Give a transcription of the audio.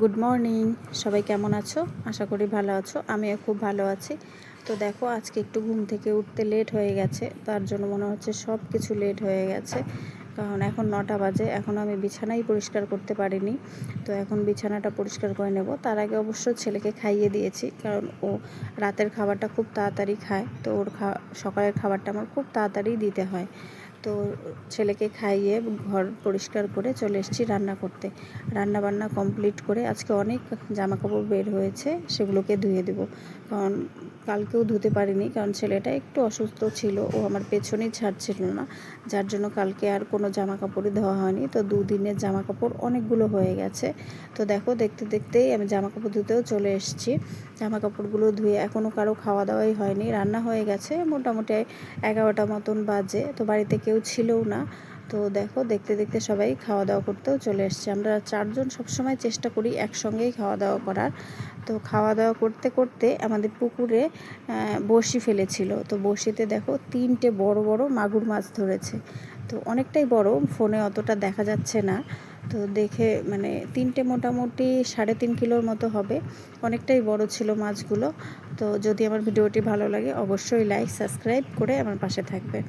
Good morning. সবাই কেমন আছো? আশা করি ভালো আছো। আমিও খুব ভালো আছি। তো দেখো, আজকে একটু ঘুম থেকে উঠতে লেট হয়ে গেছে, তার জন্য মনে হচ্ছে সব কিছু লেট হয়ে গেছে। কারণ এখন 9টা বাজে, এখনও আমি বিছানাই পরিষ্কার করতে পারিনি। তো এখন বিছানাটা পরিষ্কার করে নেব। তার আগে অবশ্য ছেলেকে খাইয়ে দিয়েছি, কারণ ও রাতের খাবারটা খুব তাড়াতাড়ি খায়। তো ওর সকালের খাবারটা আমার খুব তাড়াতাড়ি দিতে হয়। তো ছেলেকে খাইয়ে ঘর পরিষ্কার করে চলে এসেছি রান্না করতে। রান্না বান্না কমপ্লিট করে আজকে অনেক জামা কাপড় বের হয়েছে, সেগুলোকে ধুয়ে দেব। কারণ কালকেও ধুতে পারিনি, কারণ ছেলেটা একটু অসুস্থ ছিল, ও আমার পেছনেই ছাড়ছিল না, যার জন্য কালকে আর কোনো জামা কাপড়ই ধোয়া হয়নি। তো দুদিনের জামা কাপড় অনেকগুলো হয়ে গেছে। তো দেখো, দেখতে দেখতেই আমি জামা কাপড় ধুতেও চলে এসেছি। জামা কাপড়গুলো ধুয়ে এখনও কারো খাওয়া দাওয়াই হয়নি, রান্না হয়ে গেছে মোটামুটি 11টা মতন বাজে। তো বাড়িতে কেউ ছিলও না। তো দেখো, দেখতে দেখতে সবাই খাওয়া দাওয়া করতেও চলে এসছে। আমরা 4জন সবসময় চেষ্টা করি একসঙ্গেই খাওয়া দাওয়া করার। তো খাওয়া দাওয়া করতে করতে আমাদের পুকুরে বড়শি ফেলেছিল। তো বড়শিতে দেখো 3টে বড় বড় মাগুর মাছ ধরেছে। তো অনেকটাই বড়, ফোনে অতটা দেখা যাচ্ছে না। তো দেখে মানে 3টে মোটামুটি 3.5 কিলোর মতো হবে, অনেকটাই বড় ছিল মাছগুলো। তো যদি আমার ভিডিওটি ভালো লাগে অবশ্যই লাইক সাবস্ক্রাইব করে আমার পাশে থাকবে।